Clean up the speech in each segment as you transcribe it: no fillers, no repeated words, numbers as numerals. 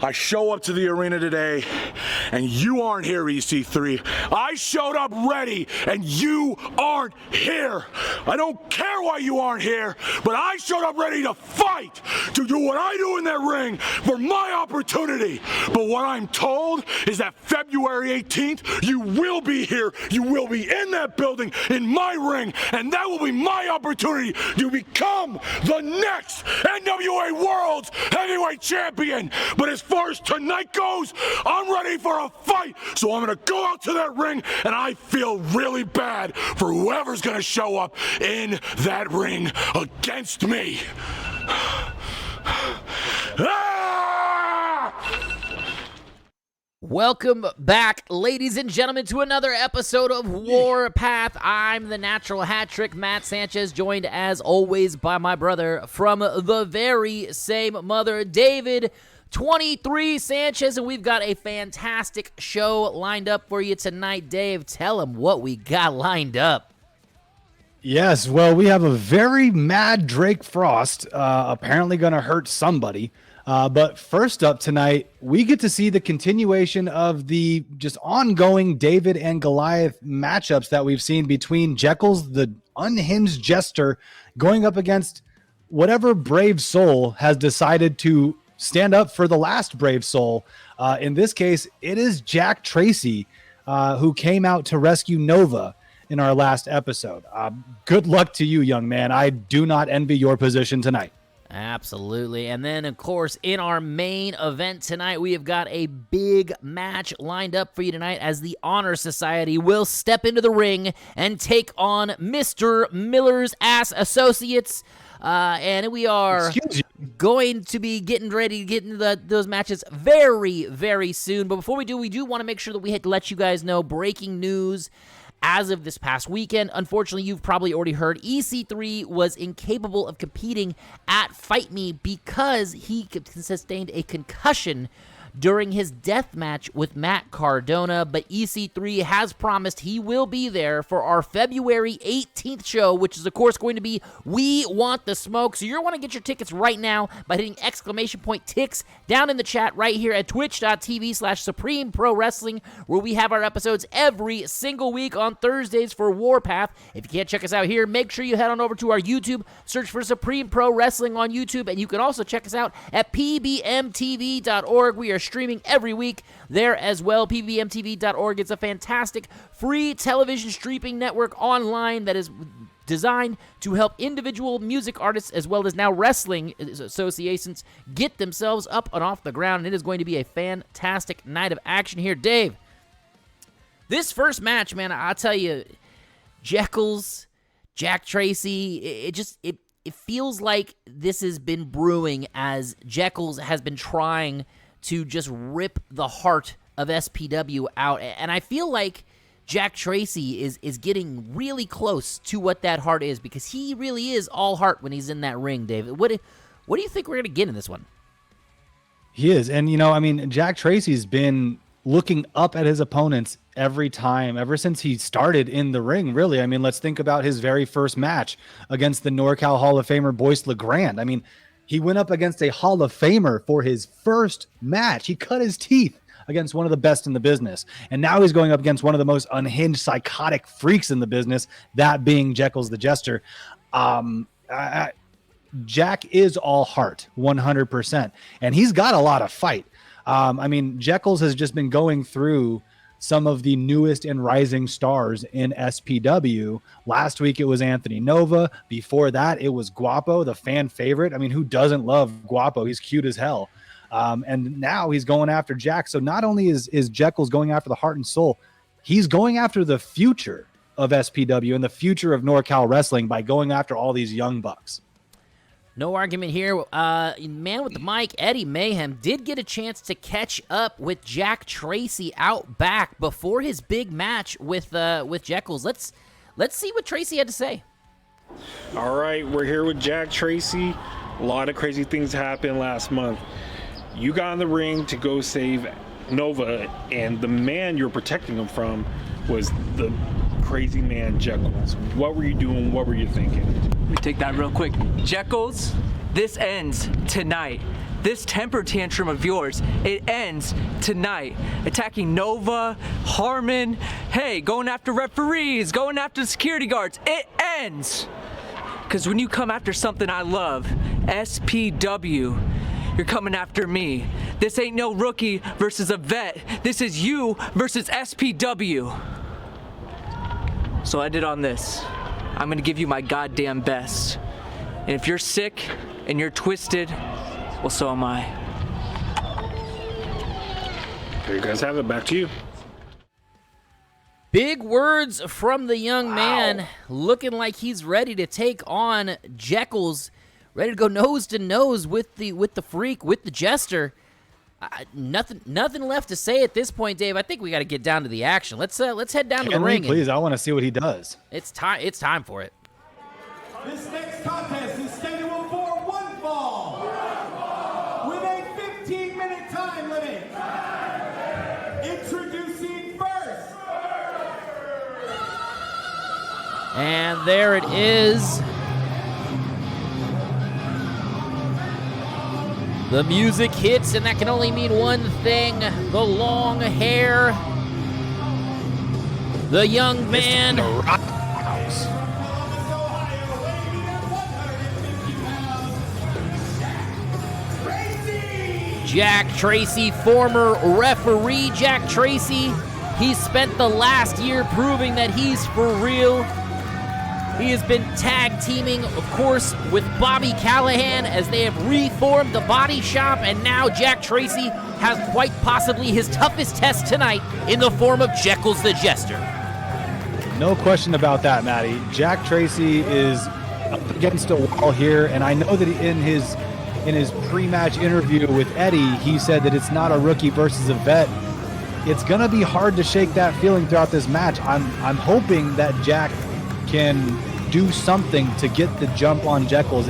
I show up to the arena today, and you aren't here, EC3. I showed up ready, and you aren't here. I don't care why you aren't here, but I showed up ready to fight, to do what I do in that ring for my opportunity. But what I'm told is that February 18th, you will be here. You will be in that building, in my ring, and that will be my opportunity to become the next NWA World's Heavyweight Champion. But as far as tonight goes, I'm ready for a fight. So I'm going to go out to that ring, and I feel really bad for whoever's going to show up in that ring against me. Welcome back, ladies and gentlemen, to another episode of Warpath. I'm the natural hat trick, Matt Sanchez, joined as always by my brother from the very same mother, David 23 Sanchez, and we've got a fantastic show lined up for you tonight. Dave, tell them what we got lined up. Yes, well, we have a very mad Drake Frost, apparently going to hurt somebody. But first up tonight, we get to see the continuation of the just ongoing David and Goliath matchups that we've seen between Jeckles, the unhinged jester, going up against whatever brave soul has decided to stand up for the last brave soul. In this case, it is Jack Tracy, who came out to rescue Nova in our last episode. Good luck to you, young man. I do not envy your position tonight. Absolutely. And then, of course, in our main event tonight, we have got a big match lined up for you tonight as the Honor Society will step into the ring and take on Mr. Miller's Ass Associates. And we are going to be getting ready to get into those matches very, very soon. But before we do want to make sure that we had to let you guys know breaking news. As of this past weekend, unfortunately, you've probably already heard EC3 was incapable of competing at Fight Me because he sustained a concussion during his death match with Matt Cardona, but EC3 has promised he will be there for our February 18th show, which is, of course, going to be We Want the Smoke. So you're going to get your tickets right now by hitting !TICKS down in the chat right here at twitch.tv/Supreme Pro Wrestling, where we have our episodes every single week on Thursdays for Warpath. If you can't check us out here, make sure you head on over to our YouTube, search for Supreme Pro Wrestling on YouTube, and you can also check us out at pbmtv.org. We are streaming every week there as well. pbmtv.org. It's a fantastic free television streaming network online that is designed to help individual music artists as well as now wrestling associations get themselves up and off the ground. And it is going to be a fantastic night of action here. Dave, this first match, man, I'll tell you, Jeckles, Jack Tracy, it feels like this has been brewing as Jeckles has been trying to just rip the heart of SPW out. And I feel like Jack Tracy is getting really close to what that heart is, because he really is all heart when he's in that ring, David. What do you think we're going to get in this one? He is. And, Jack Tracy's been looking up at his opponents every time, ever since he started in the ring, really. Let's think about his very first match against the NorCal Hall of Famer Boyce LeGrand. He went up against a Hall of Famer for his first match. He cut his teeth against one of the best in the business. And now he's going up against one of the most unhinged, psychotic freaks in the business, that being Jeckles the Jester. Jack is all heart, 100%. And he's got a lot of fight. Jeckles has just been going through some of the newest and rising stars in SPW. Last week, it was Anthony Nova. Before that, it was Guapo, the fan favorite. Who doesn't love Guapo? He's cute as hell. And now he's going after Jack. So not only is Jeckles going after the heart and soul, he's going after the future of SPW and the future of NorCal wrestling by going after all these young bucks. No argument here. Man with the mic, Eddie Mayhem, did get a chance to catch up with Jack Tracy out back before his big match with Jeckles. Let's see what Tracy had to say. All right, we're here with Jack Tracy. A lot of crazy things happened last month. You got in the ring to go save Nova, and the man you're protecting him from was the crazy man Jeckles. What were you doing? What were you thinking? Let me take that real quick. Jeckles, this ends tonight. this temper tantrum of yours, it ends tonight. Attacking Nova, Harmon, hey, going after referees, going after security guards, it ends. Because when you come after something I love, SPW, you're coming after me. This ain't no rookie versus a vet. This is you versus SPW. So I did on this. I'm gonna give you my goddamn best. And if you're sick and you're twisted, well, so am I. There you guys have it. Back to you. Big words from the young man, looking like he's ready to take on Jeckles, ready to go nose to nose with the freak, with the jester. Nothing left to say at this point, Dave. I think we got to get down to the action. Let's head down to the ring. Please, I want to see what he does. It's time for it. This next contest is scheduled for one fall with a 15-minute time limit. Introducing first. And there it is. The music hits, and that can only mean one thing. The long hair. The young man. Jack Tracy, former referee Jack Tracy. He's spent the last year proving that he's for real. He has been tag teaming, of course, with Bobby Callahan as they have reformed the Body Shop, and now Jack Tracy has quite possibly his toughest test tonight in the form of Jeckles the Jester. No question about that, Matty. Jack Tracy is up against a wall here, and I know that in his pre-match interview with Eddie, he said that it's not a rookie versus a vet. It's gonna be hard to shake that feeling throughout this match. I'm hoping that Jack can do something to get the jump on Jeckles.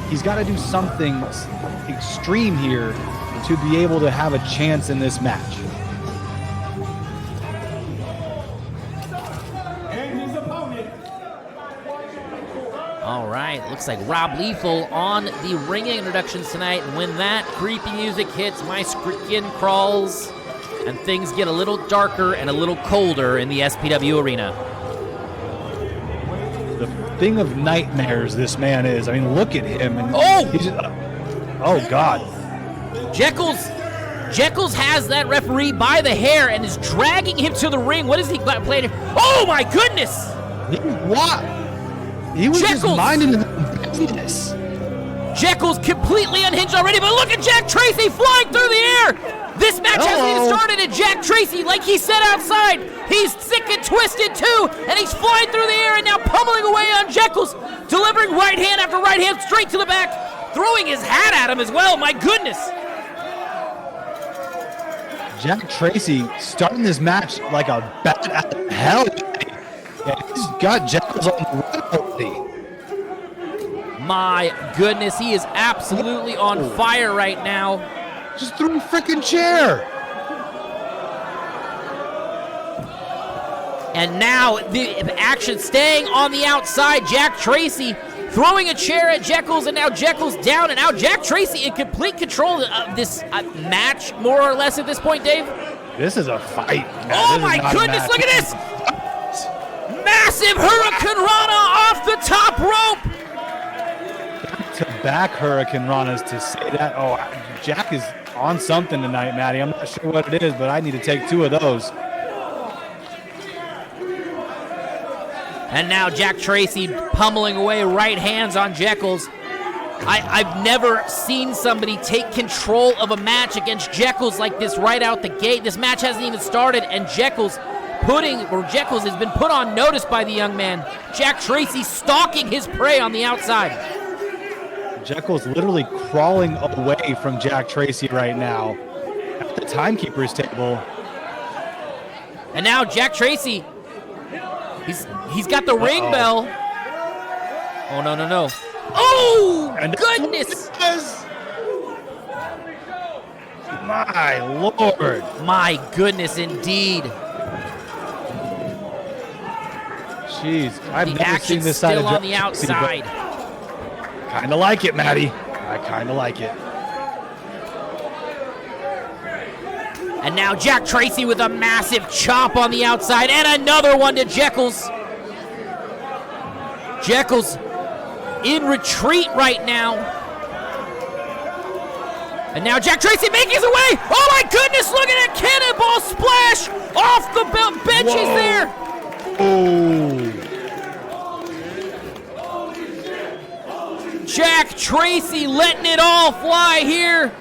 He's got to do something extreme here to be able to have a chance in this match. And his opponent. All right, looks like Rob Lethal on the ring introductions tonight. And when that creepy music hits, my skin crawls, and things get a little darker and a little colder in the SPW arena. The thing of nightmares this man is. I mean, look at him. And he's just, oh, God. Jeckles has that referee by the hair and is dragging him to the ring. What is he playing? Oh, my goodness! What? He was just Jeckles. minding his business. Jeckles completely unhinged already, but look at Jack Tracy flying through the air! This match hasn't even started, and Jack Tracy, like he said outside, he's sick and twisted too, and he's flying through the air and now pummeling away on Jeckles, delivering right hand after right hand straight to the back, throwing his hat at him as well. My goodness. Jack Tracy starting this match like a bat out of hell. Yeah, he's got Jeckles on the run already. My goodness, he is absolutely on fire right now. Just threw a freaking chair. And now the action staying on the outside. Jack Tracy throwing a chair at Jeckles, and now Jeckles down, and now Jack Tracy in complete control of this match, more or less at this point, Dave. This is a fight. Oh my goodness, look at this! Massive Hurricane Rana off the top rope! To back Hurricane Ranas to say that. Oh, Jack is on something tonight, Matty. I'm not sure what it is, but I need to take two of those. And now Jack Tracy pummeling away right hands on Jeckles. I've never seen somebody take control of a match against Jeckles like this right out the gate. This match hasn't even started, and Jeckles has been put on notice by the young man. Jack Tracy stalking his prey on the outside. Jeckles literally crawling away from Jack Tracy right now at the timekeeper's table. And now Jack Tracy, he's got the ring bell. Oh, no. Oh, And goodness. My Lord. My goodness, indeed. Jeez, I've The never seen action's this side still of on the Jack Tracy, outside. but kind of like it, Matty. I kind of like it. And now Jack Tracy with a massive chop on the outside, and another one to Jeckles. Jeckles in retreat right now. And now Jack Tracy making his way. Oh my goodness, look at that cannonball splash off the benches there. Jack Tracy letting it all fly here.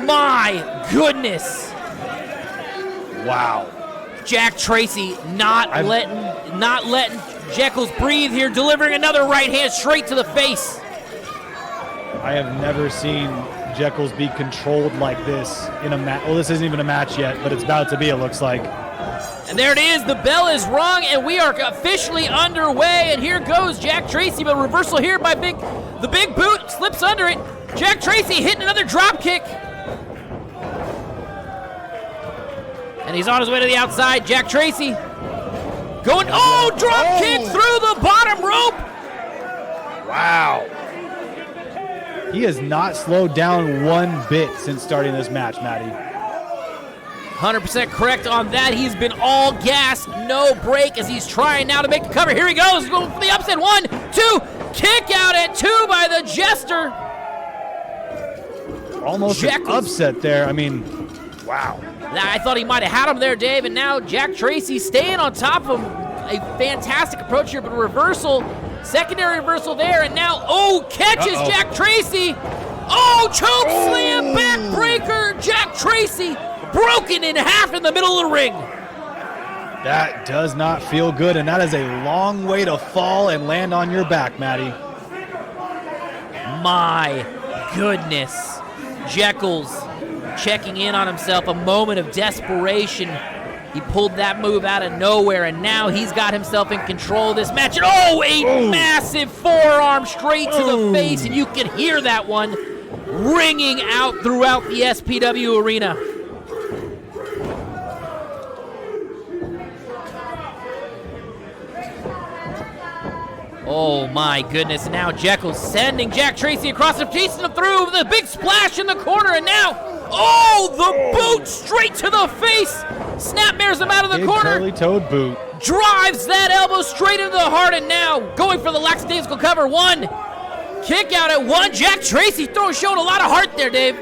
My goodness. Wow. Jack Tracy not letting Jeckles breathe here, delivering another right hand straight to the face. I have never seen Jeckles be controlled like this in a match. Well, this isn't even a match yet, but it's about to be, it looks like. And there it is. The bell is rung, and we are officially underway. And here goes Jack Tracy, but reversal here by the big boot slips under it. Jack Tracy hitting another drop kick. And he's on his way to the outside. Jack Tracy going, drop kick through the bottom rope. Wow. He has not slowed down one bit since starting this match, Matty. 100% correct on that. He's been all gas, no break as he's trying now to make the cover. Here he goes, going for the upset. 1, 2, kick out at 2 by the Jester. Almost an upset there. I mean, wow. I thought he might have had him there, Dave, and now Jack Tracy staying on top of him. A fantastic approach here, but a reversal, secondary reversal there, and now, catches Jack Tracy. Choke slam, backbreaker, Jack Tracy broken in half in the middle of the ring. That does not feel good, and that is a long way to fall and land on your back, Matty. My goodness. Jeckles checking in on himself, a moment of desperation. He pulled that move out of nowhere, and now he's got himself in control of this match. And a massive forearm straight to the face, and you can hear that one ringing out throughout the SPW arena. Oh my goodness, now Jeckles sending Jack Tracy across him, chasing him through, the big splash in the corner, and now, the boot straight to the face. Snapmares him out of the corner. Curly-toed boot. Drives that elbow straight into the heart, and now going for the lackadaisical cover. 1, kick out at 1. Jack Tracy showing a lot of heart there, Dave.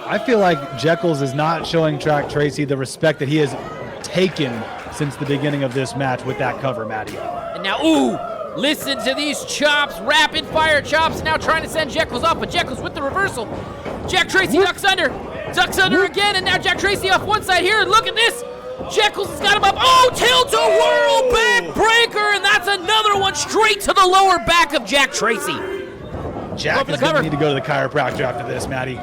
I feel like Jeckles is not showing Jack Tracy the respect that he has taken since the beginning of this match with that cover, Matty. And now, listen to these chops, rapid fire chops, now trying to send Jeckles off, but Jeckles with the reversal. Jack Tracy ducks under again, and now Jack Tracy off one side here, and look at this. Jeckles has got him up. Tilt-a-whirl backbreaker, and that's another one straight to the lower back of Jack Tracy. Jack is going to need to go to the chiropractor after this, Matty.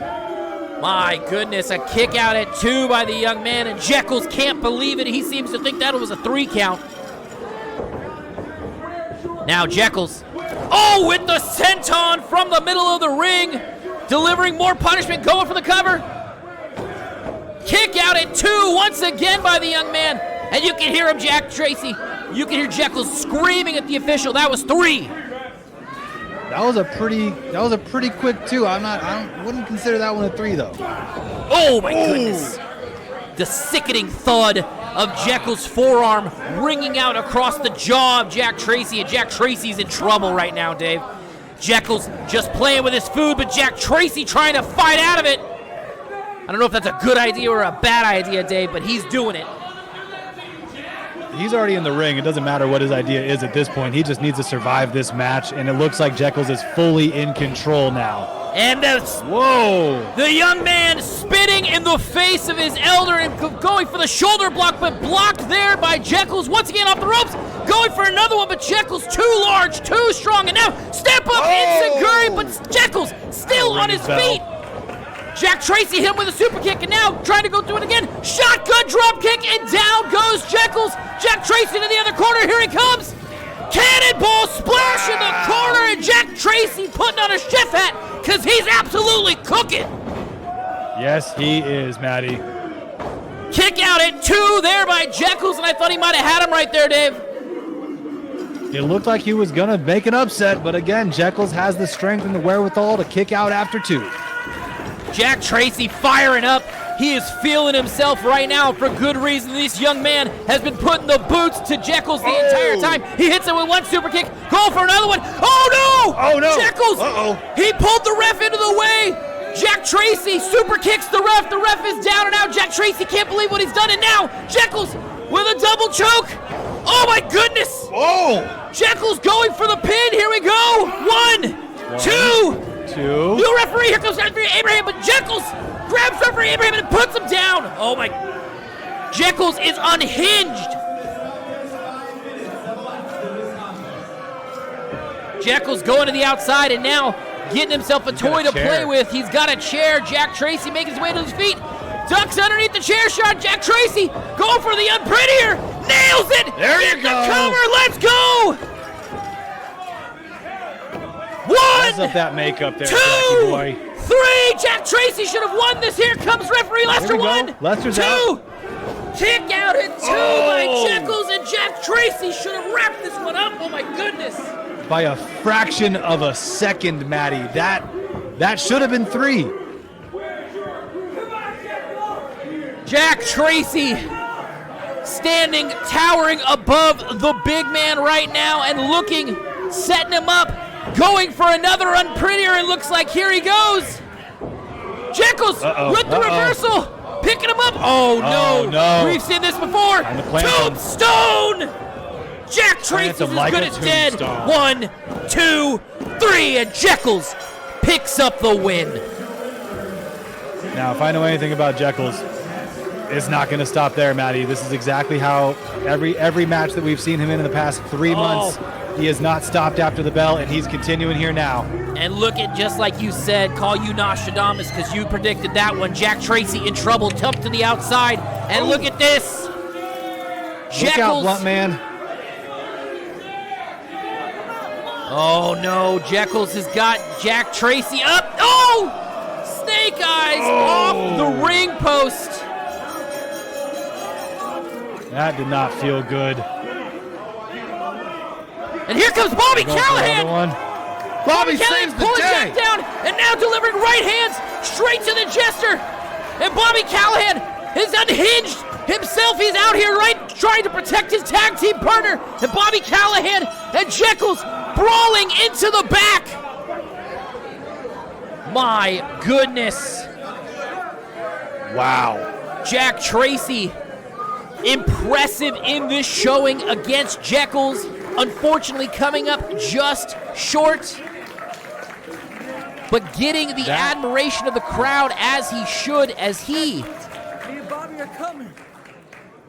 My goodness, a kick out at 2 by the young man, and Jeckles can't believe it. He seems to think that was a 3 count. Now Jeckles, with the senton from the middle of the ring, delivering more punishment, going for the cover. Kick out at 2 once again by the young man, and you can hear him, Jack Tracy. You can hear Jeckles screaming at the official. That was 3. That was a pretty quick 2. I wouldn't consider that one a 3 though. Oh my goodness. The sickening thud of Jeckles' forearm ringing out across the jaw of Jack Tracy, and Jack Tracy's in trouble right now, Dave. Jeckles just playing with his food, but Jack Tracy trying to fight out of it. I don't know if that's a good idea or a bad idea, Dave, but he's doing it. He's already in the ring. It doesn't matter what his idea is at this point. He just needs to survive this match, and it looks like Jeckles is fully in control now. And the young man spitting in the face of his elder and going for the shoulder block, but blocked there by Jeckles. Once again off the ropes, going for another one, but Jeckles too large, too strong, and now step up Enziguri, but Jeckles still on his feet. Jack Tracy hit him with a super kick, and now trying to go through it again. Shotgun drop kick, and down goes Jeckles. Jack Tracy to the other corner. Here he comes. Cannonball splash in the corner, and Jack Tracy putting on a chef hat because he's absolutely cooking. Yes, he is, Matty. Kick out at 2 there by Jeckles, and I thought he might have had him right there, Dave. It looked like he was going to make an upset, but again, Jeckles has the strength and the wherewithal to kick out after 2. Jack Tracy firing up, He is feeling himself right now for good reason. This young man has been putting the boots to Jeckles the entire time. He hits it with one super kick, going for another one. Oh no! Oh no! Jeckles! He pulled the ref into the way. Jack Tracy super kicks the ref. The ref is down and out. Jack Tracy can't believe what he's done, and now Jeckles with a double choke. Oh my goodness! Oh! Jeckles going for the pin. Here we go. One, two. New referee. Here comes referee Abraham, but Jeckles grabs referee Abraham and puts him down. Oh my! Jeckles is unhinged. Jeckles going to the outside and now getting himself a toy to play with. He's got a chair. Jack Tracy making his way to his feet. Ducks underneath the chair shot. Jack Tracy going for the unprettier. Nails it. There you go. The cover. Let's go. Mess One, up that makeup there, two, Jackie boy. three. Jack Tracy should have won this. Here comes referee Lester. There we go. One, Lester's two. out. Kick out at two by Jeckles, and Jack Tracy should have wrapped this one up. Oh my goodness. By a fraction of a second, Maddie. That should have been 3. Jack Tracy standing, towering above the big man right now and looking, setting him up, going for another unprettier. It looks like here he goes. Jeckles with the reversal, picking him up. Oh no. We've seen this before. Tombstone. Jack Tracy's as good as dead. 1, 2, 3, and Jeckles picks up the win. Now, if I know anything about Jeckles, it's not going to stop there, Maddie. This is exactly how every match that we've seen him in the past 3 months, he has not stopped after the bell, and he's continuing here now. And look at, just like you said, call you Nostradamus because you predicted that one. Jack Tracy in trouble, tucked to the outside, and look at this. Look out, Blunt Man. Oh no, Jeckles has got Jack Tracy up. Oh! Snake Eyes off the ring post. That did not feel good. And here comes Bobby Callahan. Bobby Callahan's saves the pulling day. Jack down and now delivering right hands straight to the Jester. And Bobby Callahan is unhinged himself. He's out here trying to protect his tag team partner. And Bobby Callahan and Jeckles brawling into the back. My goodness. Wow. Jack Tracy, impressive in this showing against Jeckles. Unfortunately, coming up just short. But getting the admiration of the crowd as he should, as he. Me and Bobby are coming.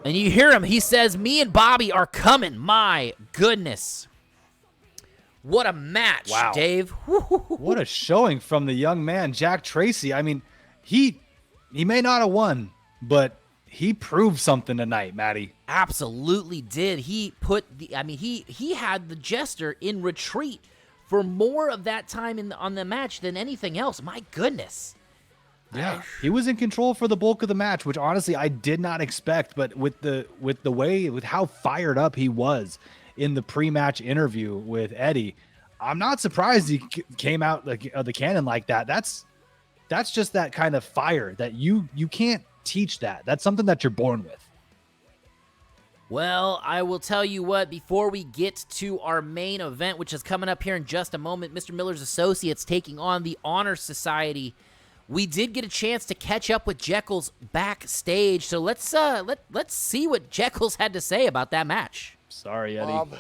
And you hear him, he says, me and Bobby are coming. My goodness. What a match, wow. Dave. What a showing from the young man, Jack Tracy. I mean, he may not have won, but he proved something tonight, Maddie. Absolutely did. He put he had the Jester in retreat for more of that time on the match than anything else. My goodness. Yeah, he was in control for the bulk of the match, which honestly I did not expect. But with how fired up he was in the pre-match interview with Eddie, I'm not surprised he came out the cannon like that. That's just that kind of fire that you can't teach that. That's something that you're born with. Well, I will tell you what, before we get to our main event, which is coming up here in just a moment, Mr. Miller's Associates taking on the Honor Society. We did get a chance to catch up with Jeckles backstage, so let's see what Jeckles had to say about that match. Sorry, Eddie. Bob,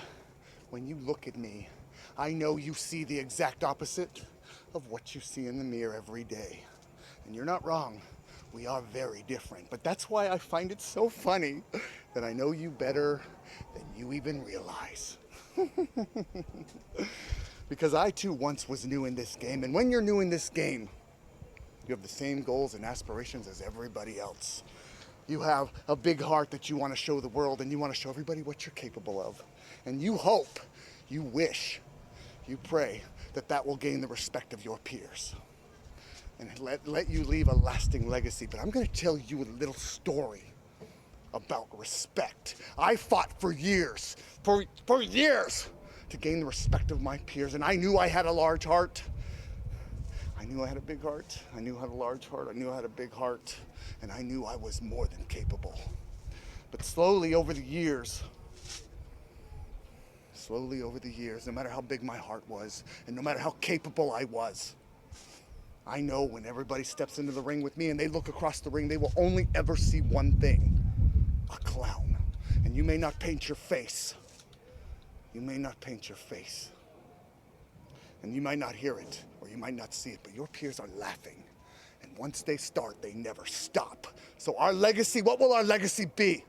when you look at me, I know you see the exact opposite of what you see in the mirror every day. And you're not wrong. We are very different. But that's why I find it so funny that I know you better than you even realize. Because I too once was new in this game. And when you're new in this game, you have the same goals and aspirations as everybody else. You have a big heart that you want to show the world, and you want to show everybody what you're capable of. And you hope, you wish, you pray that will gain the respect of your peers. And let you leave a lasting legacy. But I'm going to tell you a little story about respect. I fought for years, for years, to gain the respect of my peers. And I knew I had a large heart. I knew I had a big heart. I knew I had a large heart. I knew I had a big heart. And I knew I was more than capable. But slowly over the years, no matter how big my heart was, and no matter how capable I was, I know when everybody steps into the ring with me and they look across the ring, they will only ever see one thing: a clown. And you may not paint your face. You may not paint your face. And you might not hear it, or you might not see it, but your peers are laughing. And once they start, they never stop. So our legacy, what will our legacy be?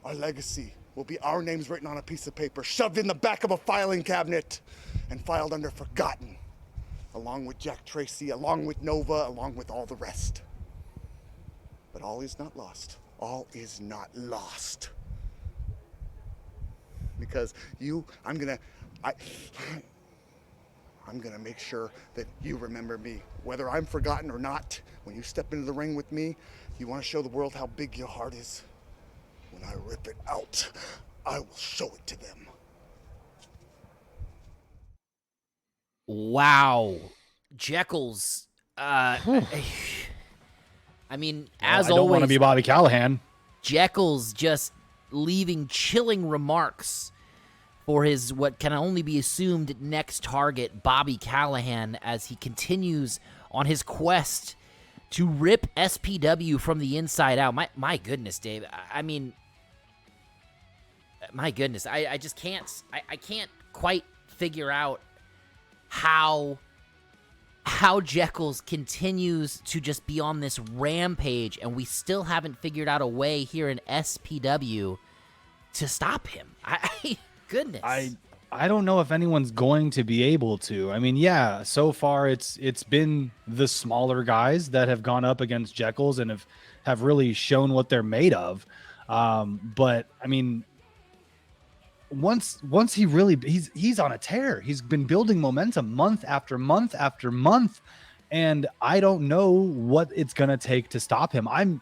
Our legacy will be our names written on a piece of paper, shoved in the back of a filing cabinet, and filed under forgotten, along with Jack Tracy, along with Nova, along with all the rest. But all is not lost. All is not lost. Because I'm gonna make sure that you remember me. Whether I'm forgotten or not, when you step into the ring with me, you wanna show the world how big your heart is. When I rip it out, I will show it to them. Wow. Jeckles. I mean, as I don't always, want to be Bobby Callahan. Jeckles just leaving chilling remarks for his what can only be assumed next target, Bobby Callahan, as he continues on his quest to rip SPW from the inside out. My goodness, Dave. I mean, my goodness. I just can't. I can't quite figure out how Jeckles continues to just be on this rampage, and we still haven't figured out a way here in SPW to stop him. Goodness. I don't know if anyone's going to be able to. I mean, yeah, so far it's been the smaller guys that have gone up against Jeckles and have really shown what they're made of. But I mean, once he really he's on a tear. He's been building momentum month after month after month, and I don't know what it's gonna take to stop him. I'm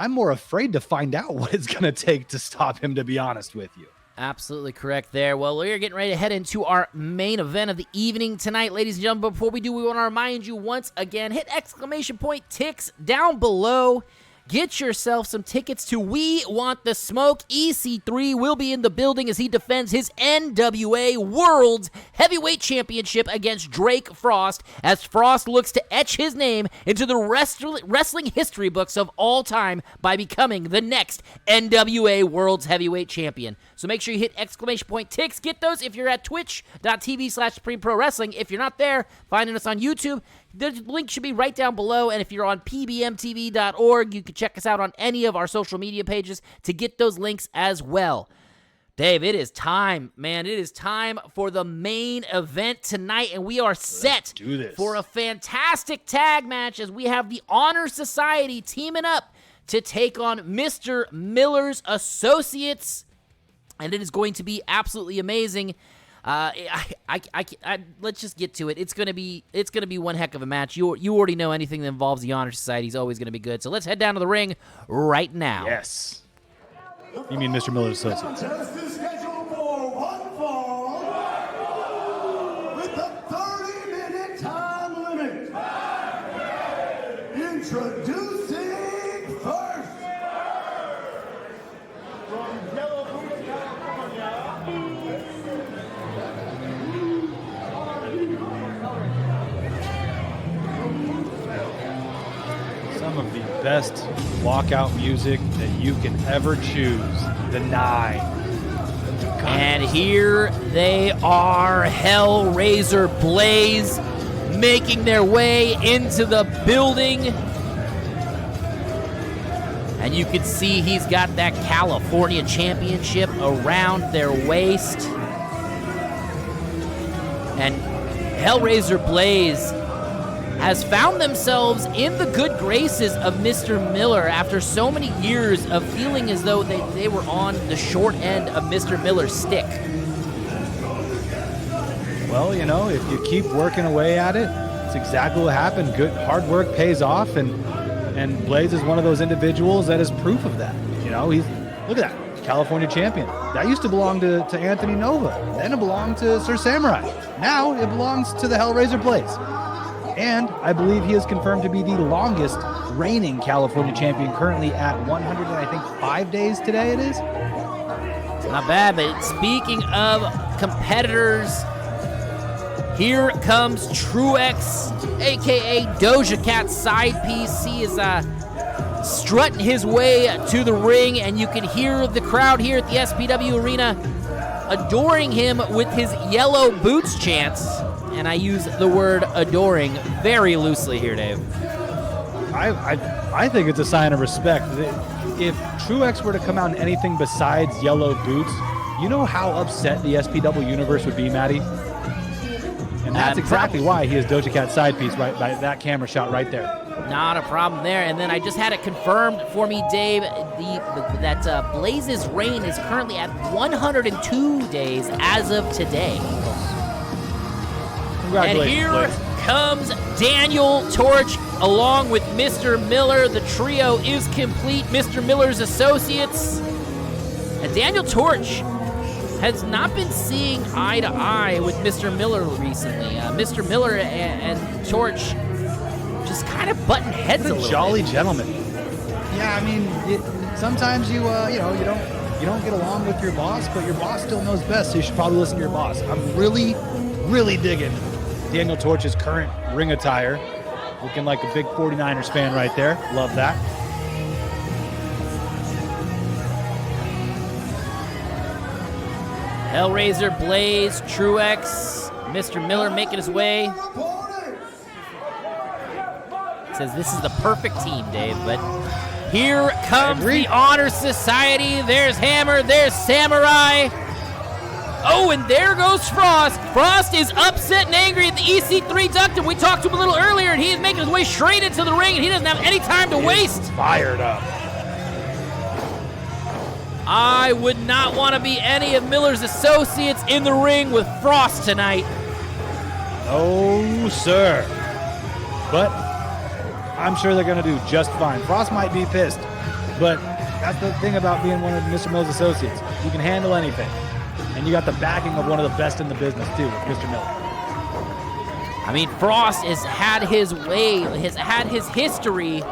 more afraid to find out what it's gonna take to stop him, to be honest with you. Absolutely correct there. Well, we're getting ready to head into our main event of the evening tonight, ladies and gentlemen. But before we do, we want to remind you once again, hit exclamation point ticks down below. Get yourself some tickets to We Want the Smoke. EC3 will be in the building as he defends his NWA World Heavyweight Championship against Drake Frost, as Frost looks to etch his name into the wrestling history books of all time by becoming the next NWA World Heavyweight Champion. So make sure you hit exclamation point ticks. Get those if you're at twitch.tv/Supreme Pro Wrestling. If you're not there, finding us on YouTube, the link should be right down below. And if you're on pbmtv.org, you can check us out on any of our social media pages to get those links as well. Dave, it is time, man. It is time for the main event tonight, and we are set for a fantastic tag match as we have the Honor Society teaming up to take on Mr. Miller's Associates, and it is going to be absolutely amazing. Let's just get to it. It's gonna be one heck of a match. You already know anything that involves the Honor Society is always gonna be good. So let's head down to the ring right now. Yes. You mean Mr. Miller's Associates? Contest is scheduled for one fall with a 30-minute time limit. Introducing first from Yellow Buddha, California. Some of the best walkout music that you can ever choose. The Nine. And here they are, Hellraiser Blaze, making their way into the building. And you can see he's got that California Championship around their waist. And Hellraiser Blaze has found themselves in the good graces of Mr. Miller after so many years of feeling as though they were on the short end of Mr. Miller's stick. Well, you know, if you keep working away at it, it's exactly what happened. Good hard work pays off, and Blaze is one of those individuals that is proof of that. You know, look at that, California champion. That used to belong to Anthony Nova. Then it belonged to Sir Samurai. Now it belongs to the Hellraiser Blaze. And I believe he is confirmed to be the longest reigning California champion, currently at 105 days today it is. Not bad, but speaking of competitors, here comes Truex, a.k.a. Doja Cat's side piece. He is strutting his way to the ring, and you can hear the crowd here at the SPW Arena adoring him with his yellow boots chants. And I use the word adoring very loosely here, Dave. I think it's a sign of respect. If Truex were to come out in anything besides yellow boots, you know how upset the SPW universe would be, Maddie? And that's exactly why he is Doja Cat's side piece, right by that camera shot right there. Not a problem there. And then I just had it confirmed for me, Dave, that Blaze's reign is currently at 102 days as of today. And here comes Daniel Torch along with Mr. Miller. The trio is complete. Mr. Miller's associates. And Daniel Torch has not been seeing eye to eye with Mr. Miller recently. Mr. Miller and Torch just kind of butting heads a little bit. Jolly gentleman. Yeah, I mean, sometimes you don't get along with your boss, but your boss still knows best, so you should probably listen to your boss. I'm really digging Daniel Torch's current ring attire. Looking like a big 49ers fan right there. Love that. Hellraiser, Blaze, Truex, Mr. Miller making his way. Says this is the perfect team, Dave, but here comes the Honor Society. There's Hammer, there's Samurai. Oh, and there goes Frost. Frost is upset and angry at the EC3 duct, and we talked to him a little earlier, and he is making his way straight into the ring, and he doesn't have any time to waste. Fired up. I would not want to be any of Miller's associates in the ring with Frost tonight. Oh, sir. But I'm sure they're going to do just fine. Frost might be pissed, but that's the thing about being one of Mr. Miller's associates. You can handle anything. And you got the backing of one of the best in the business, too, with Mr. Miller. I mean, Frost has had his way, has had his history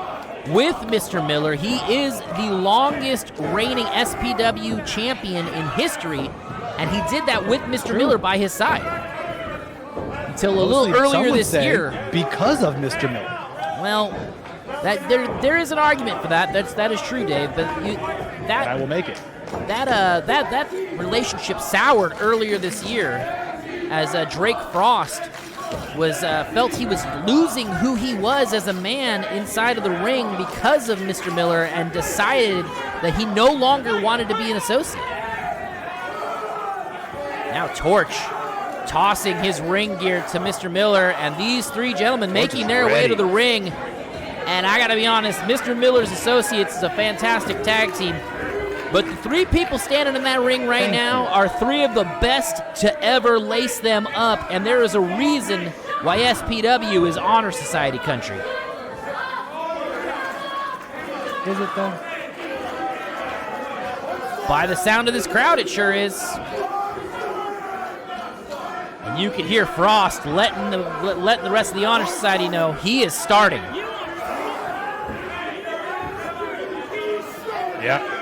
with Mr. Miller. He is the longest reigning SPW champion in history, and he did that with Mr. Miller by his side. Until a little earlier this year. Because of Mr. Miller. Well, that there is an argument for that. That is true, Dave. But I will make it. That relationship soured earlier this year as Drake Frost was felt he was losing who he was as a man inside of the ring because of Mr. Miller, and decided that he no longer wanted to be an associate. Now Torch tossing his ring gear to Mr. Miller, and these three gentlemen making their way to the ring. And I gotta be honest, Mr. Miller's Associates is a fantastic tag team. But the three people standing in that ring right now are three of the best to ever lace them up, and there is a reason why SPW is Honor Society country. Is it, though? By the sound of this crowd, it sure is. And you can hear Frost letting the rest of the Honor Society know he is starting. Yeah.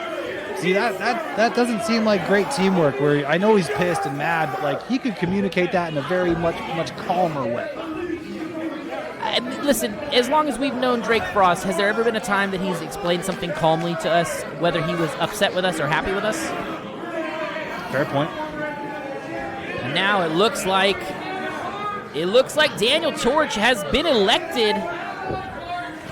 See, that doesn't seem like great teamwork, where I know he's pissed and mad, but like he could communicate that in a very much calmer way. Listen, as long as we've known Drake Frost, has there ever been a time that he's explained something calmly to us, whether he was upset with us or happy with us? Fair point. And now it looks like Daniel Torch has been elected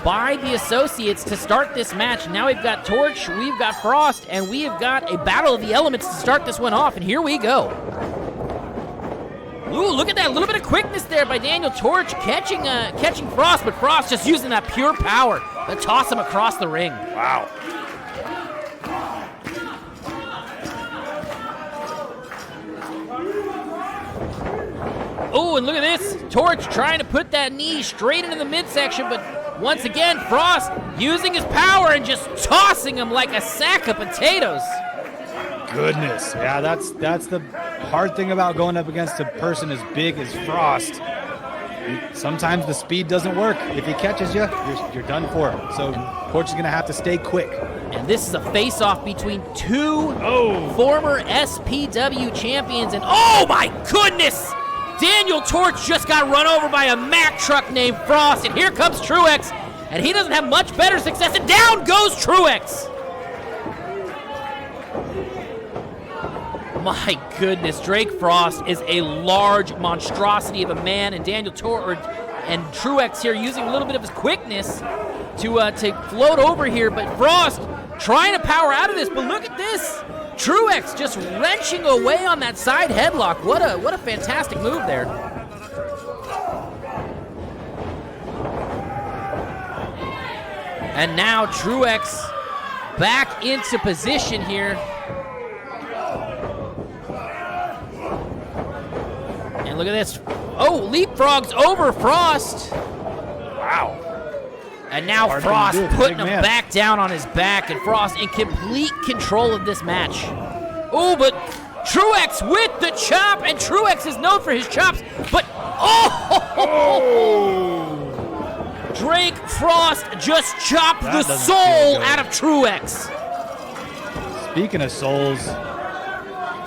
by the Associates to start this match. Now we've got Torch, we've got Frost, and we have got a battle of the elements to start this one off, and here we go. Ooh, look at that, a little bit of quickness there by Daniel Torch catching Frost, but Frost just using that pure power to toss him across the ring. Wow. Oh, and look at this. Torch trying to put that knee straight into the midsection, but once again, Frost using his power and just tossing him like a sack of potatoes. Goodness. Yeah, that's the hard thing about going up against a person as big as Frost. Sometimes the speed doesn't work. If he catches you, you're done for. So Torch is going to have to stay quick. And this is a face-off between two former SPW champions. And oh my goodness! Daniel Torch just got run over by a Mack truck named Frost. And here comes Truex. And he doesn't have much better success. And down goes Truex. My goodness, Drake Frost is a large monstrosity of a man, and Daniel Torch and Truex here using a little bit of his quickness to float over here, but Frost trying to power out of this, but look at this. Truex just wrenching away on that side headlock. What a fantastic move there. And now Truex back into position here. And look at this. Oh, leapfrogs over Frost. Wow. And now Hard Frost thing to do. putting Big him man. back down on his back, and Frost in complete control of this match. Oh, but Truex with the chop, and Truex is known for his chops, but Drake Frost just chopped That the doesn't soul feel good. out of Truex. Speaking of souls,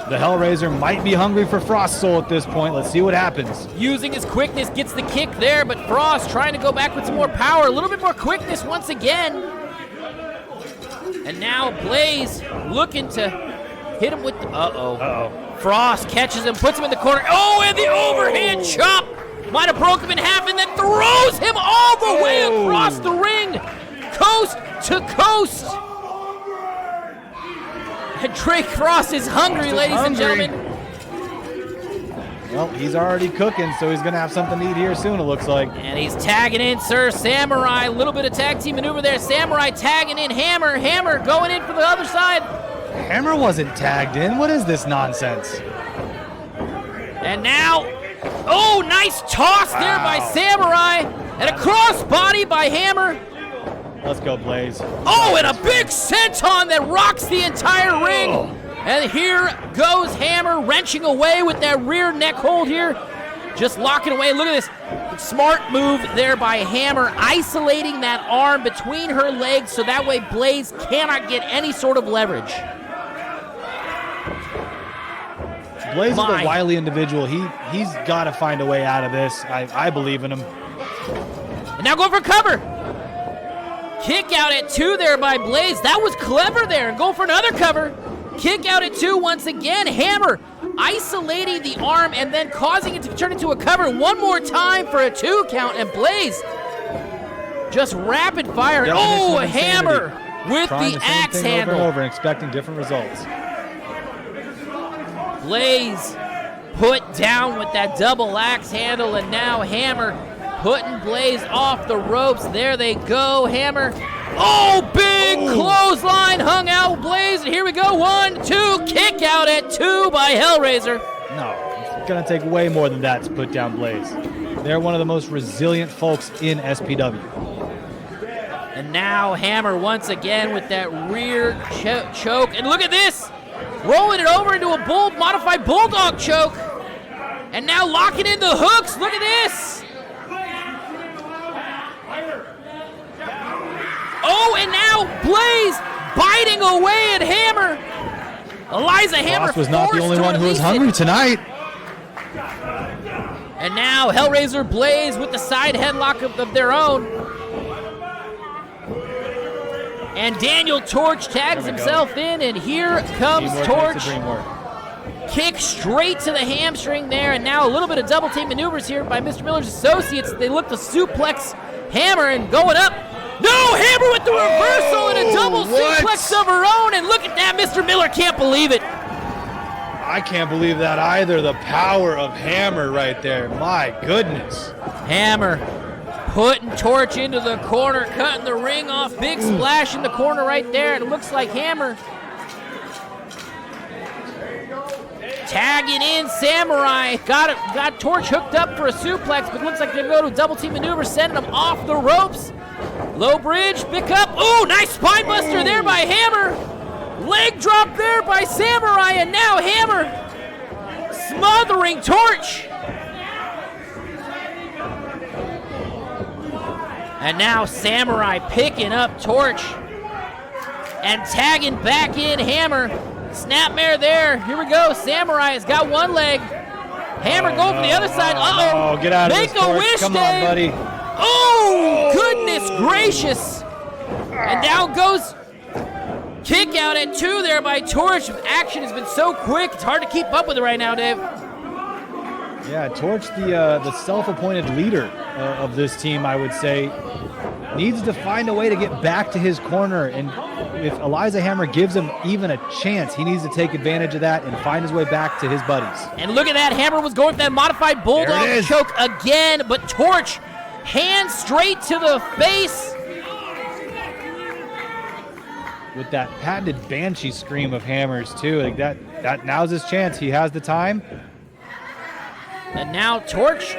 the Hellraiser might be hungry for Frost Soul at this point. Let's see what happens. Using his quickness, gets the kick there, but Frost trying to go back with some more power. A little bit more quickness once again. And now Blaze looking to hit him with the... Frost catches him, puts him in the corner. Oh, and the overhand chop! Might have broke him in half and then throws him all the way across the ring. Coast to coast. And Drake Frost is hungry, ladies and gentlemen. Well, he's already cooking, so he's going to have something to eat here soon, it looks like. And he's tagging in Sir Samurai. A little bit of tag team maneuver there. Samurai tagging in Hammer. Hammer going in for the other side. Hammer wasn't tagged in. What is this nonsense? And now, oh, nice toss there by Samurai. And a crossbody by Hammer. Let's go, Blaze. Oh, and a big senton that rocks the entire ring. And here goes Hammer wrenching away with that rear neck hold here. Just locking away. Look at this. Smart move there by Hammer, isolating that arm between her legs so that way Blaze cannot get any sort of leverage. Blaze is a wily individual. He's got to find a way out of this. I believe in him. And now go for cover. Kick out at 2 there by Blaze. That was clever there. And go for another cover. Kick out at 2 once again. Hammer isolating the arm and then causing it to turn into a cover one more time for a 2 count. And Blaze just rapid fire. Oh, a Hammer with the axe handle. Over and over and expecting different results. Blaze put down with that double axe handle, and now Hammer putting Blaze off the ropes. There they go, Hammer. Oh, big clothesline hung out Blaze, and here we go. 1, 2, kick out at 2 by Hellraiser. No, it's going to take way more than that to put down Blaze. They're one of the most resilient folks in SPW. And now Hammer once again with that rear choke. And look at this. Rolling it over into a modified bulldog choke. And now locking in the hooks. Look at this. Oh, and now Blaze biting away at Hammer. Eliza Hammer Frost was not the forced only to one who was release hungry it. tonight. And now Hellraiser Blaze with the side headlock of their own. And Daniel Torch tags himself in, and here comes Torch. Kick straight to the hamstring there, and now a little bit of double team maneuvers here by Mr. Miller's associates. They look to suplex Hammer and going up. No, Hammer with the reversal and a double suplex of her own, and look at that, Mr. Miller can't believe it. I can't believe that either. The power of Hammer right there. My goodness. Hammer putting Torch into the corner, cutting the ring off. Big splash in the corner right there, and it looks like Hammer tagging in Samurai. Got Torch hooked up for a suplex, but looks like they go to a double team maneuver, sending him off the ropes. Low bridge, pick up. Ooh, nice spine buster there by Hammer. Leg drop there by Samurai, and now Hammer smothering Torch. And now Samurai picking up Torch and tagging back in Hammer. Snapmare there. Here we go. Samurai has got one leg. Hammer going for the other side. Uh-oh. Oh, get out of this, Make a Torch. wish, Come Dave. on, buddy. Oh, goodness gracious. And down goes kick out at 2 there by Torch. Action has been so quick, it's hard to keep up with it right now, Dave. Yeah, Torch, the self-appointed leader of this team, I would say, needs to find a way to get back to his corner. And if Eliza Hammer gives him even a chance, he needs to take advantage of that and find his way back to his buddies. And look at that, Hammer was going for that modified Bulldog choke again, but Torch, hand straight to the face. With that patented Banshee scream of Hammer's too, like that now's his chance. He has the time. And now Torch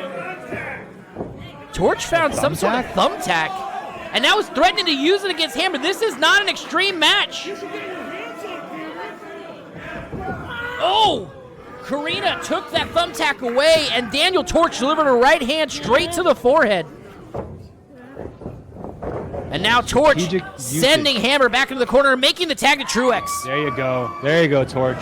found some sort of thumbtack, and now is threatening to use it against Hammer. This is not an extreme match. Oh, Karina took that thumbtack away, and Daniel Torch delivered a right hand straight to the forehead. And now Torch sending Hammer back into the corner, making the tag to Truex. There you go. There you go, Torch.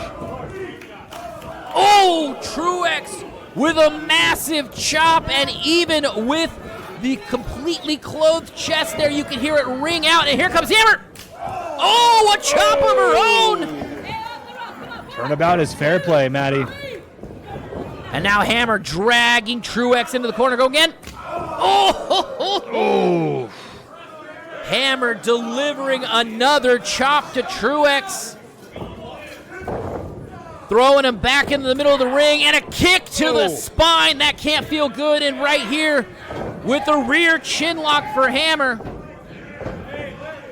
Oh, Truex with a massive chop, and even with the completely clothed chest there, you can hear it ring out, and here comes Hammer. Oh, a chop of her own. Turnabout is fair play, Maddie. And now Hammer dragging Truex into the corner. Go again. Oh. Hammer delivering another chop to Truex. Throwing him back into the middle of the ring, and a kick to the spine. That can't feel good. And right here with the rear chin lock for Hammer.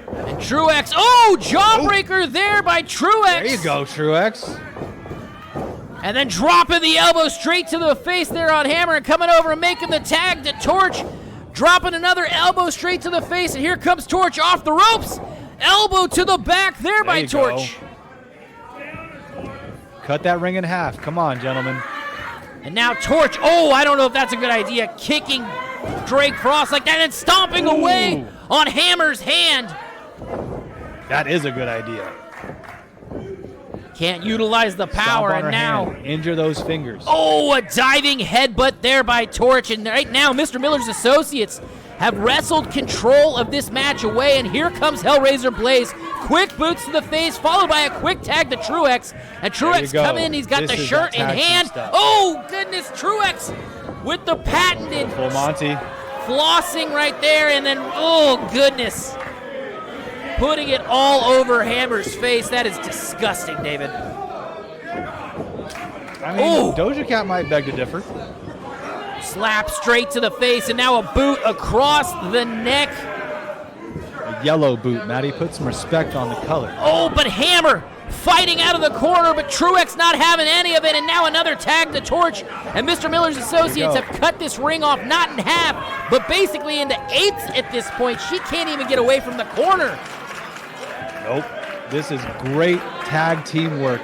And Truex, jawbreaker there by Truex. There you go, Truex. And then dropping the elbow straight to the face there on Hammer, and coming over and making the tag to Torch. Dropping another elbow straight to the face, and here comes Torch off the ropes. Elbow to the back there by Torch. Cut that ring in half. Come on, gentlemen. And now Torch, I don't know if that's a good idea, kicking Drake Frost like that and stomping away on Hammer's hand. That is a good idea. Can't utilize the power, and now injure those fingers. A diving headbutt there by Torch, and right now Mr. Miller's associates have wrestled control of this match away, and here comes Hellraiser Blaze. Quick boots to the face, followed by a quick tag to Truex, and Truex coming in, he's got the shirt in hand. Oh goodness, Truex with the patented full Monty flossing right there, and then goodness, putting it all over Hammer's face. That is disgusting, David. I mean, Doja Cat might beg to differ. Slap straight to the face, and now a boot across the neck. A yellow boot, Maddie. Put some respect on the color. But Hammer fighting out of the corner, but Truex not having any of it, and now another tag to Torch, and Mr. Miller's associates have cut this ring off, not in half, but basically into eighths at this point. She can't even get away from the corner. Nope. This is great tag teamwork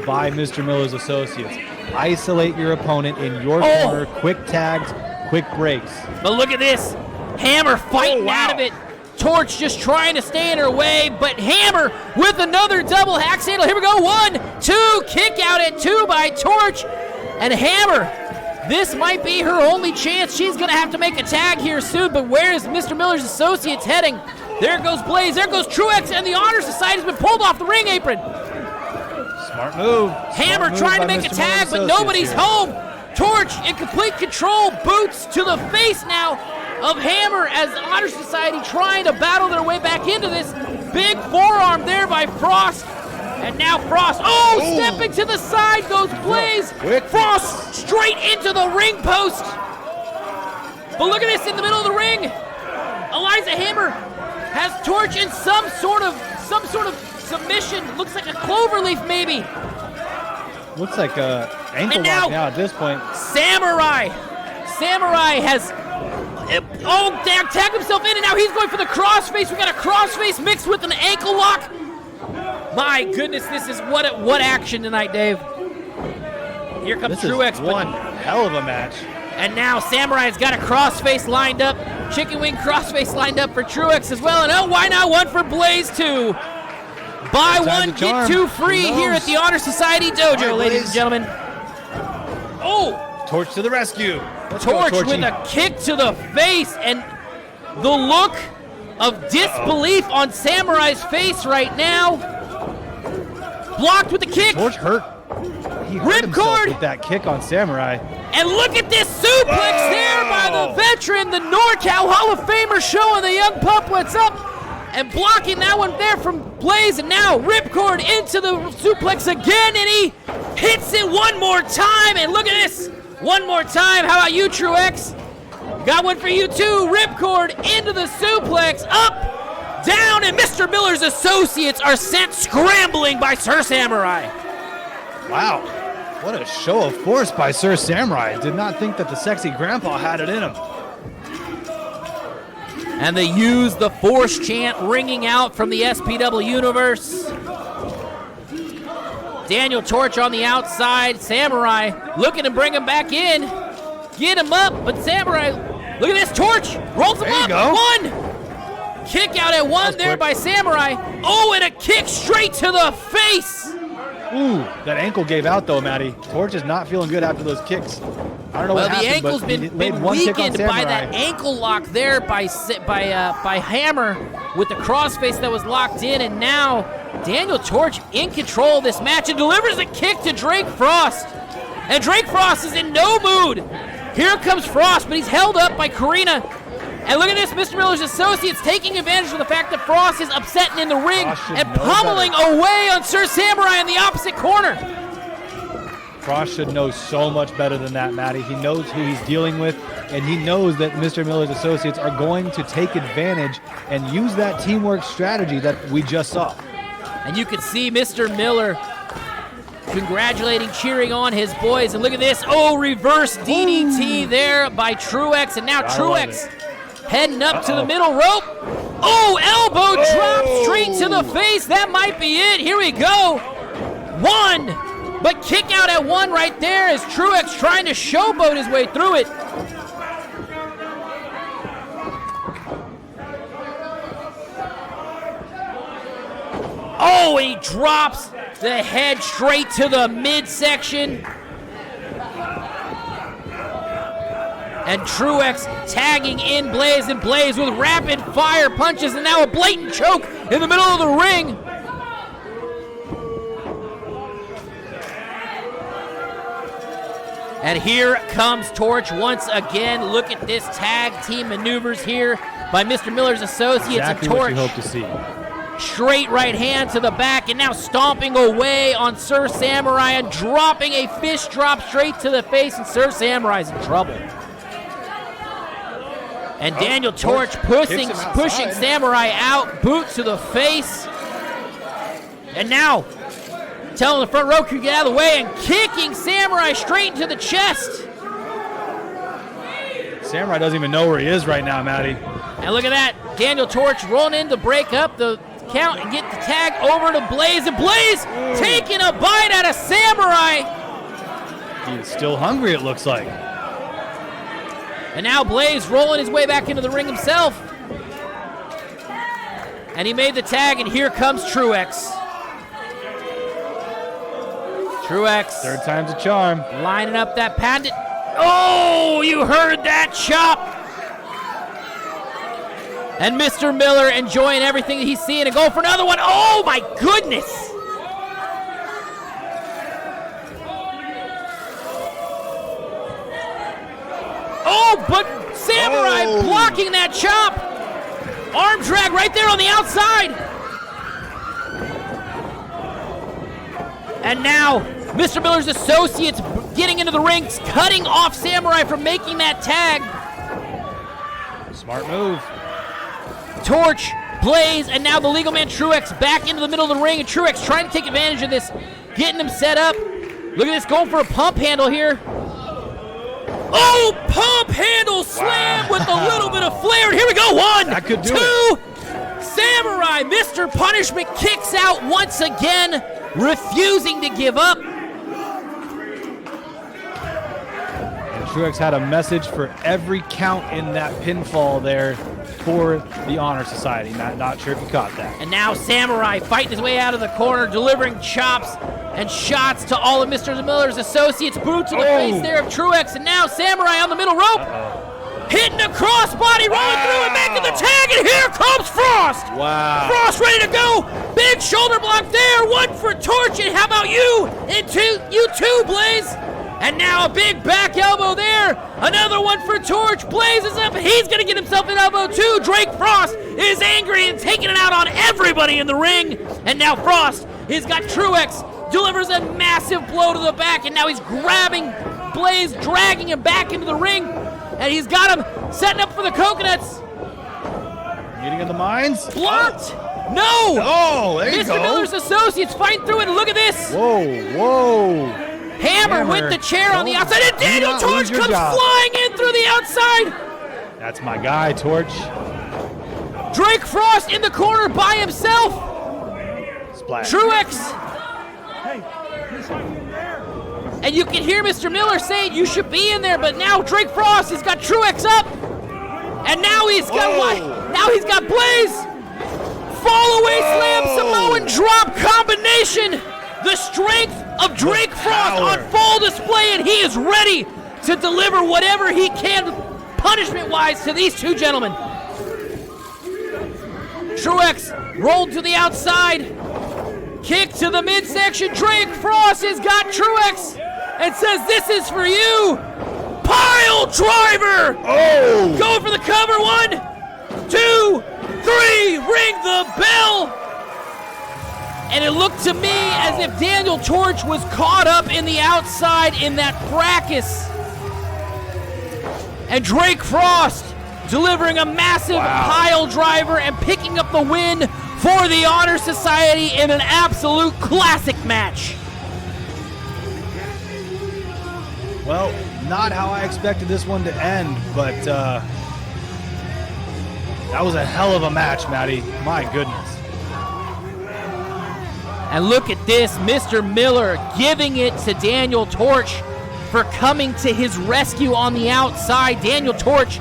by Mr. Miller's associates. Isolate your opponent in your corner. Quick tags, quick breaks. But look at this. Hammer fighting out of it. Torch just trying to stay in her way, but Hammer with another double axe handle. Here we go. 1, 2, kick out at 2 by Torch. And Hammer, this might be her only chance. She's going to have to make a tag here soon, but where is Mr. Miller's associates heading? There goes Blaze, there goes Truex, and the Honor Society's been pulled off the ring apron. Smart move. Hammer trying to make a tag, but nobody's home. Torch in complete control, boots to the face now of Hammer as the Honor Society trying to battle their way back into this. Big forearm there by Frost. And now Frost, stepping to the side goes Blaze. Frost straight into the ring post. But look at this in the middle of the ring. Eliza Hammer has Torch in some sort of submission. Looks like a cloverleaf maybe. Looks like a ankle lock now at this point. Samurai has tagged himself in, and now he's going for the crossface. We got a crossface mixed with an ankle lock. My goodness, this is what action tonight, Dave. Here comes Truex. One hell of a match. And now Samurai's got a crossface lined up. chicken wing crossface lined up for Truex as well. And oh, why not one for Blaze too? Buy one, get two free here at the Honor Society Dojo, ladies and gentlemen. Oh! Torch to the rescue. Torch with a kick to the face, and the look of disbelief on Samurai's face right now. Blocked with the kick. Torch hurt. He hurt himself Ripcord with that kick on Samurai. And look at this suplex there by the veteran, the NorCal Hall of Famer, showing the young pup what's up. And blocking that one there from Blaze. And now Ripcord into the suplex again. And he hits it one more time. And look at this. One more time. How about you, Truex? Got one for you too. Ripcord into the suplex. Up, down. And Mr. Miller's associates are sent scrambling by Sir Samurai. Wow. What a show of force by Sir Samurai. Did not think that the sexy grandpa had it in him. And they use the force chant ringing out from the SPW universe. Daniel Torch on the outside. Samurai looking to bring him back in. Get him up, but Samurai, look at this, Torch. Rolls him up. Go. One. Kick out at one there by Samurai. Oh, and a kick straight to the face. Ooh, that ankle gave out though, Matty. Torch is not feeling good after those kicks. I don't know what happened, the ankle's but been weakened by that ankle lock there by Hammer with the crossface that was locked in, and now Daniel Torch in control of this match and delivers a kick to Drake Frost. And Drake Frost is in no mood. Here comes Frost, but he's held up by Karina. And look at this, Mr. Miller's associates taking advantage of the fact that Frost is upset and in the ring and pummeling away on Sir Samurai in the opposite corner. Frost should know so much better than that, Matty. He knows who he's dealing with, and he knows that Mr. Miller's associates are going to take advantage and use that teamwork strategy that we just saw. And you can see Mr. Miller congratulating, cheering on his boys. And look at this. Oh, reverse DDT there by Truex. And now Truex heading up to the middle rope. Oh, elbow drop straight to the face. That might be it. Here we go. One. But kick out at one right there as Truex trying to showboat his way through it. Oh, and he drops the head straight to the midsection. And Truex tagging in Blaze, and Blaze with rapid fire punches, and now a blatant choke in the middle of the ring. And here comes Torch once again. Look at this tag team maneuvers here by Mr. Miller's associates. Exactly and Torch. what you hope to see. Straight right hand to the back, and now stomping away on Sir Samurai and dropping a fist drop straight to the face, and Sir Samurai's in trouble. And Daniel Torch pushing Samurai out, boot to the face. And now telling the front row crew to get out of the way and kicking Samurai straight into the chest. Samurai doesn't even know where he is right now, Matty. And look at that. Daniel Torch rolling in to break up the count and get the tag over to Blaze. And Blaze taking a bite out of Samurai. He's still hungry, it looks like. And now Blaze rolling his way back into the ring himself. And he made the tag, and here comes Truex. Truex. Third time's a charm. Lining up that patent. Oh, you heard that chop. And Mr. Miller enjoying everything that he's seeing and going for another one. Oh, my goodness. Oh, but Samurai blocking that chop. Arm drag right there on the outside. And now, Mr. Miller's associates getting into the ring, cutting off Samurai from making that tag. Smart move. Torch, Blaze, and now the legal man Truex back into the middle of the ring, and Truex trying to take advantage of this, getting him set up. Look at this, going for a pump handle here. Oh, pump handle slam with a little bit of flair. And here we go, one, that could do two. it. Samurai, Mr. Punishment kicks out once again, refusing to give up. Truex had a message for every count in that pinfall there for the Honor Society. Not sure if you caught that. And now Samurai fighting his way out of the corner, delivering chops and shots to all of Mr. Miller's associates. Boot to the face there of Truex, and now Samurai on the middle rope. Hitting a crossbody, rolling through and making the tag, and here comes Frost! Wow. Frost ready to go! Big shoulder block there, one for Torch, and how about you? You too, Blaze! And now a big back elbow there, another one for Torch. Blaze is up, he's gonna get himself an elbow too. Drake Frost is angry and taking it out on everybody in the ring. And now Frost has got Truex, delivers a massive blow to the back, and now he's grabbing Blaze, dragging him back into the ring. And he's got him setting up for the coconuts. Meeting of the minds? Blocked! No! Oh, there you go. Mr. Miller's associates fighting through it, and look at this. Whoa. Hammer with the chair on the outside, and Daniel Torch comes flying in through the outside. That's my guy, Torch. Drake Frost in the corner by himself. Splash. Truex. And you can hear Mr. Miller saying you should be in there, but now Drake Frost has got Truex up. And now he's got what? Now he's got Blaze. Fall away slam, Samoan drop combination. The strength of Drake Frost on full display, and he is ready to deliver whatever he can punishment-wise to these two gentlemen. Truex rolled to the outside. Kick to the midsection. Drake Frost has got Truex and says, "This is for you." Pile driver. Oh! Go for the cover. 1, 2, 3. Ring the bell. And it looked to me as if Daniel Torch was caught up in the outside in that fracas. And Drake Frost delivering a massive pile driver and picking up the win for the Honor Society in an absolute classic match. Well, not how I expected this one to end, but that was a hell of a match, Maddie. My goodness. And look at this, Mr. Miller giving it to Daniel Torch for coming to his rescue on the outside. Daniel Torch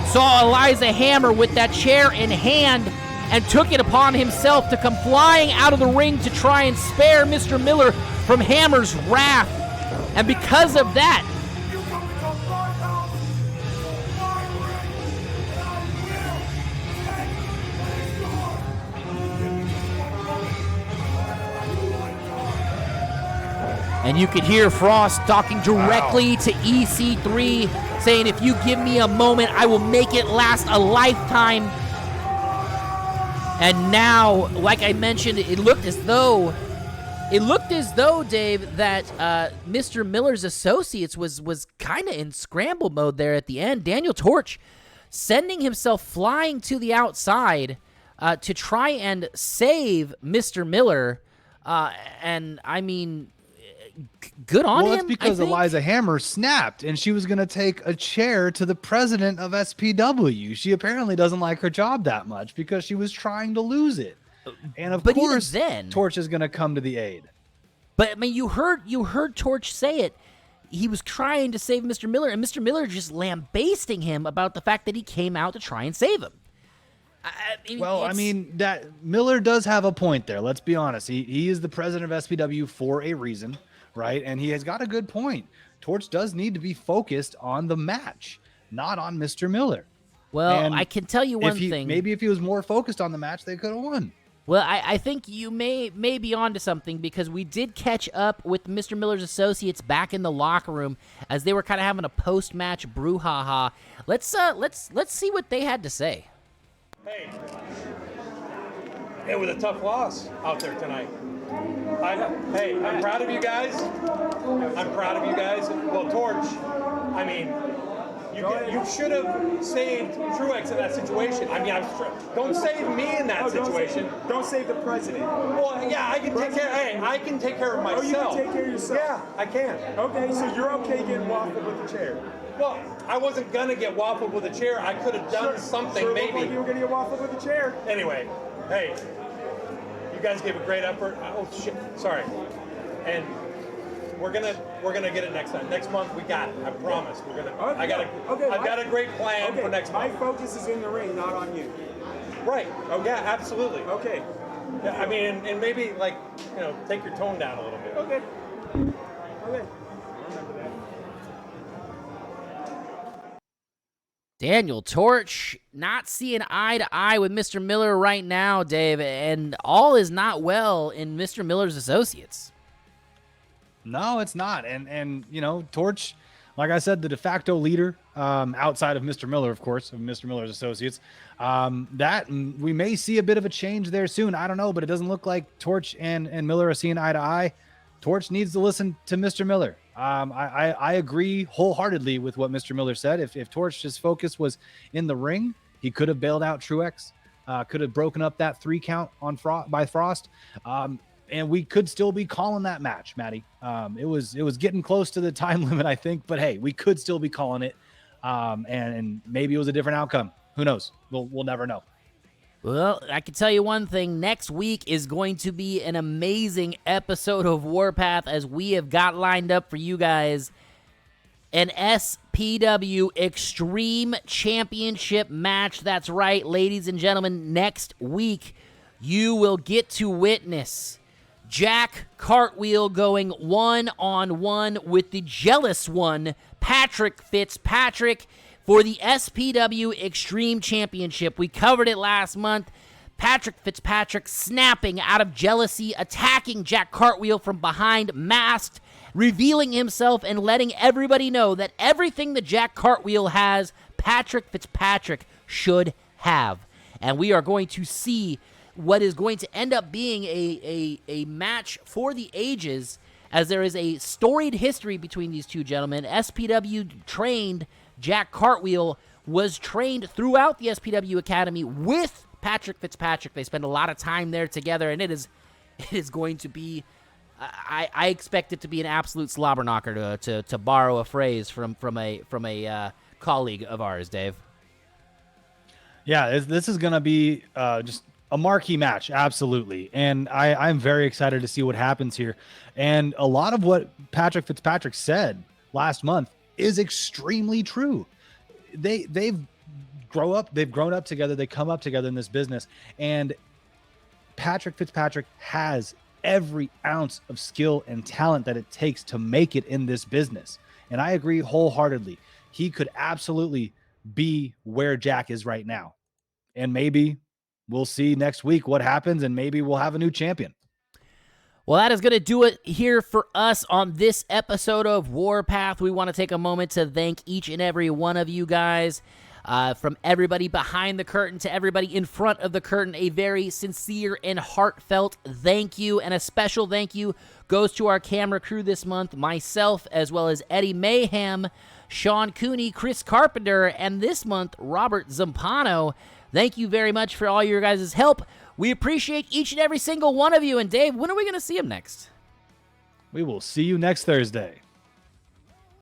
saw Eliza Hammer with that chair in hand and took it upon himself to come flying out of the ring to try and spare Mr. Miller from Hammer's wrath. And because of that, and you could hear Frost talking directly to EC3, saying, "If you give me a moment, I will make it last a lifetime." And now, like I mentioned, it looked as though, Dave, that Mr. Miller's associates was kind of in scramble mode there at the end. Daniel Torch sending himself flying to the outside to try and save Mr. Miller. And I mean, good on him. Well, that's because Eliza Hammer snapped, and she was going to take a chair to the president of SPW. She apparently doesn't like her job that much because she was trying to lose it. And of course, then, Torch is going to come to the aid. But I mean, you heard Torch say it. He was trying to save Mr. Miller, and Mr. Miller just lambasting him about the fact that he came out to try and save him. I mean, that Miller does have a point there. Let's be honest. He is the president of SPW for a reason. Right, and he has got a good point. Torch does need to be focused on the match, not on Mr. Miller. Well, and I can tell you one thing. Maybe if he was more focused on the match, they could have won. Well, I think you may be onto something, because we did catch up with Mr. Miller's associates back in the locker room as they were kind of having a post-match brouhaha. Let's see what they had to say. Hey, it was a tough loss out there tonight. I'm proud of you guys. I'm proud of you guys. Well, Torch, I mean, you should have saved Truex in that situation. I mean, don't save me in that situation. Don't save the president. Well, yeah, I can take care. Hey, I can take care of myself. Oh, you can take care of yourself. Yeah, I can. Okay, so you're okay getting waffled with the chair. Well, I wasn't gonna get waffled with a chair. I could have done something, sure maybe. Like you were gonna get waffled with the chair. Anyway, hey. You guys gave a great effort. Oh shit, sorry. And we're gonna get it next time. Next month we got it. I promise. We're gonna. I've got a great plan for next month. My focus is in the ring, not on you. Right. Oh yeah, absolutely. Okay. Yeah, I mean, and maybe like take your tone down a little bit. Okay. Okay. Daniel Torch not seeing eye to eye with Mr. Miller right now, Dave, and all is not well in Mr. Miller's associates. No, it's not. And Torch, like I said, the de facto leader, outside of Mr. Miller, of course, of Mr. Miller's associates, that we may see a bit of a change there soon. I don't know, but it doesn't look like Torch and Miller are seeing eye to eye. Torch needs to listen to Mr. Miller. I agree wholeheartedly with what Mr. Miller said. If Torch's focus was in the ring, he could have bailed out Truex, could have broken up that 3 count on by Frost. And we could still be calling that match, Maddie. It was getting close to the time limit, I think, but hey, we could still be calling it. And maybe it was a different outcome. Who knows? We'll never know. Well, I can tell you one thing. Next week is going to be an amazing episode of Warpath, as we have got lined up for you guys an SPW Extreme Championship match. That's right, ladies and gentlemen. Next week, you will get to witness Jack Cartwheel going one-on-one with the jealous one, Patrick Fitzpatrick, for the SPW Extreme Championship. We covered it last month. Patrick Fitzpatrick snapping out of jealousy, attacking Jack Cartwheel from behind, masked, revealing himself and letting everybody know that everything that Jack Cartwheel has, Patrick Fitzpatrick should have. And we are going to see what is going to end up being a match for the ages, as there is a storied history between these two gentlemen. SPW trained Jack Cartwheel, was trained throughout the SPW Academy with Patrick Fitzpatrick. They spend a lot of time there together, and it is going to be, I expect it to be an absolute slobber knocker, to borrow a phrase from a colleague of ours, Dave. Yeah, this is going to be just a marquee match, absolutely. And I'm very excited to see what happens here. And a lot of what Patrick Fitzpatrick said last month is extremely true. They've grown up together. They come up together in this business. And Patrick Fitzpatrick has every ounce of skill and talent that it takes to make it in this business. And I agree wholeheartedly. He could absolutely be where Jack is right now. And maybe we'll see next week what happens, and maybe we'll have a new champion. Well, that is going to do it here for us on this episode of Warpath. We want to take a moment to thank each and every one of you guys, from everybody behind the curtain to everybody in front of the curtain. A very sincere and heartfelt thank you, and a special thank you goes to our camera crew this month, myself, as well as Eddie Mayhem, Sean Cooney, Chris Carpenter, and this month, Robert Zampano. Thank you very much for all your guys' help. We appreciate each and every single one of you. And Dave, when are we going to see him next? We will see you next Thursday.